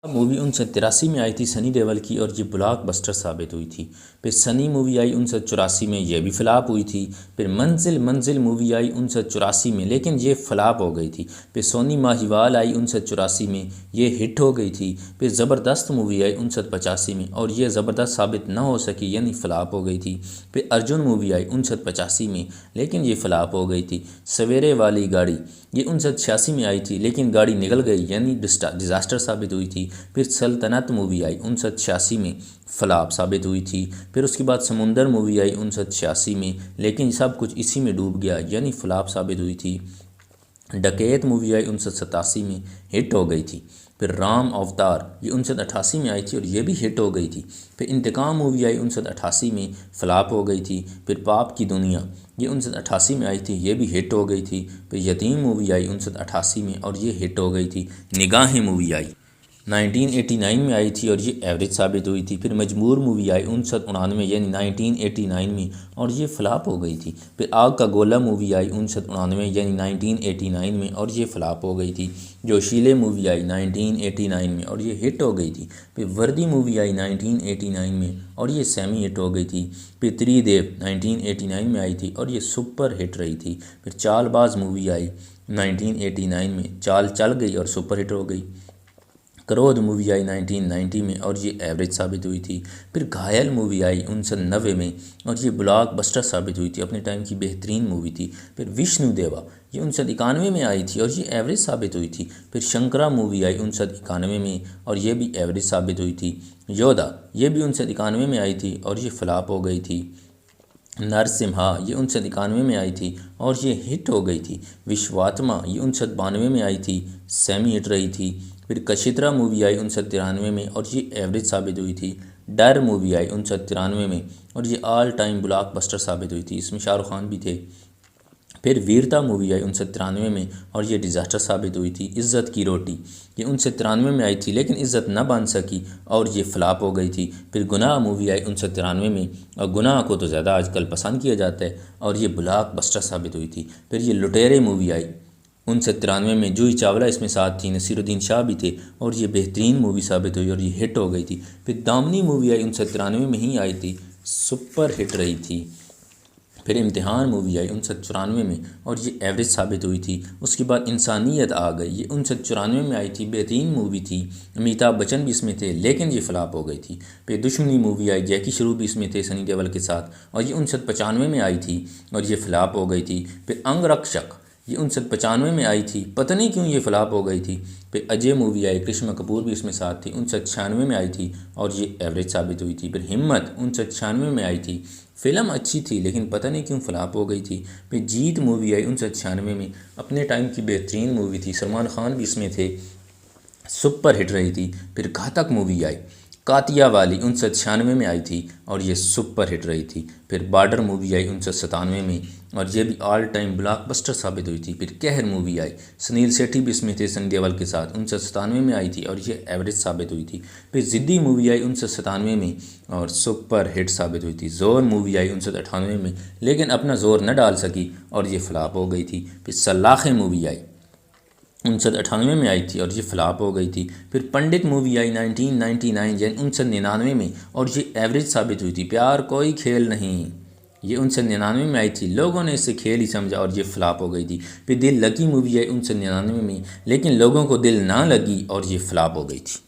Movie 1983 में आई थी सनी देओल की और ये ब्लॉक बस्टर साबित हुई थी। फिर सनी मूवी आई 1984 में, ये भी फ्लॉप हुई थी। फिर मंजिल मंजिल मूवी आई 1984 में, लेकिन ये फ्लॉप हो गई थी। फिर सोनी माहीवाल आई 1984 में, ये हिट हो गई थी। फिर ज़बरदस्त मूवी आई 1985 में और ये ज़बरदस्त साबित ना हो सकी, यानी फ्लॉप हो गई थी। फिर अर्जुन मूवी आई 1985 में, लेकिन ये फ्लॉप हो गई थी। सवेरे वाली गाड़ी ये 1986 में आई थी, लेकिन गाड़ी निकल गई, यानी डिज़ास्टर साबित हुई थी। फिर सल्तनत मूवी आई 1986 में, फ्लॉप साबित हुई थी। फिर उसके बाद समुंदर मूवी आई 1986 में, लेकिन सब कुछ इसी में डूब गया, यानी फ्लॉप साबित हुई थी। डकैत मूवी आई 1987 में, हिट हो गई थी। फिर राम अवतार ये 1988 में आई थी और ये भी हिट हो गई थी। फिर इंतकाम मूवी आई 1988 में, फ्लॉप हो गई थी। फिर पाप की दुनिया ये 1988 में आई थी, ये भी हिट हो गई थी। फिर यतीम मूवी आई 1988 में और ये हिट हो गई थी। निगाहें मूवी आई 1989 में आई थी और ये एवरेज साबित हुई थी। फिर मजबूर मूवी आई 1999 यानी 1989 में और ये फ्लॉप हो गई थी। फिर आग का गोला मूवी आई 1999 यानी 1989 में और ये फ्लॉप हो गई थी। जोशीले मूवी आई 1989 में और ये हिट हो गई थी। फिर वर्दी मूवी आई 1989 में और ये सेमी हिट हो गई थी। फिर त्रिदेव 1989 में आई थी और ये सुपर हिट रही थी। फिर चालबाज मूवी आई 1989 में, चाल चल गई और सुपर हिट हो गई। क्रोध मूवी आई 1990 में और ये एवरेज साबित हुई थी। फिर घायल मूवी आई 1990 में और ये ब्लॉक बस्टर साबित हुई थी, अपने टाइम की बेहतरीन मूवी थी। फिर विष्णु देवा ये 1991 में आई थी और ये एवरेज साबित हुई थी। फिर शंकरा मूवी आई 1991 में और ये भी एवरेज साबित हुई थी। योद्धा ये भी 1991 में आई थी और ये फ्लॉप हो गई थी। नरसिम्हा ये 1991 में आई थी और ये हिट हो गई थी। विश्वात्मा ये 1992 में आई थी, सेमी हिट रही थी। फिर कशित्रा मूवी आई 1993 में और ये एवरेज साबित हुई थी। डर मूवी आई 1993 में और ये ऑल टाइम ब्लॉकबस्टर साबित हुई थी, इसमें शाहरुख खान भी थे। फिर वीरता मूवी आई 1993 में और ये डिज़ास्टर साबित हुई थी। इज़्ज़त की रोटी ये 1993 में आई थी, लेकिन इज़्ज़त न बन सकी और ये फ्लॉप हो गई थी। फिर गुनाह मूवी आई 1993 में और गुनाह को तो ज़्यादा आजकल पसंद किया जाता है और ये ब्लॉकबस्टर साबित हुई थी। फिर ये लुटेरे मूवी आई 1993 में, जूही चावला इसमें साथ थी, नसीरुद्दीन शाह भी थे और ये बेहतरीन मूवी साबित हुई और ये हिट हो गई थी। फिर दामनी मूवी आई 1993 में ही आई थी, सुपर हिट रही थी। फिर इम्तिहान मूवी आई 1994 में और ये एवरेज साबित हुई थी। उसके बाद इंसानियत आ गई, ये 1994 में आई थी, बेहतरीन मूवी थी। अमिताभ बच्चन भी इसमें थे, लेकिन ये फ्लॉप हो गई थी। फिर दुश्मनी मूवी आई, जैकी श्रॉफ भी इसमें थे सनी देओल के साथ और ये 1995 में आई थी और ये फ्लॉप हो गई थी। फिर अंगरक्षक ये 1995 में आई थी, पता नहीं क्यों ये फ्लॉप हो गई थी। फिर अजय मूवी आई, करिश्मा कपूर भी इसमें साथ थी, 1996 में आई थी और ये एवरेज साबित हुई थी। फिर हिम्मत 1996 में आई थी, फ़िल्म अच्छी थी लेकिन पता नहीं क्यों फ्लॉप हो गई थी। फिर जीत मूवी आई 1996 में, अपने टाइम की बेहतरीन मूवी थी, सलमान खान भी इसमें थे, सुपर हिट रही थी। फिर घातक मूवी आई कातिया वाली 1996 में आई थी और ये सुपर हिट रही थी। फिर बॉर्डर मूवी आई 1997 में और ये भी ऑल टाइम ब्लॉकबस्टर साबित हुई थी। फिर कहर मूवी आई, सुनील शेट्टी भी इसमें थे सनी देओल के साथ, 1997 में आई थी और ये एवरेज साबित हुई थी। फिर ज़िद्दी मूवी आई 1997 में और सुपर हिट साबित हुई थी। ज़ोर मूवी आई 1998 में, लेकिन अपना ज़ोर न डाल सकी और ये फ्लॉप हो गई थी। फिर सलाखें मूवी आई 1998 में आई थी और ये फ्लॉप हो गई थी। फिर पंडित मूवी आई 1999 यानी 1999 में और ये एवरेज साबित हुई थी। प्यार कोई खेल नहीं ये 1999 में आई थी, लोगों ने इसे खेल ही समझा और ये फ्लॉप हो गई थी। फिर दिल लगी मूवी आई 1999 में, लेकिन लोगों को दिल ना लगी और ये फ्लॉप हो गई थी।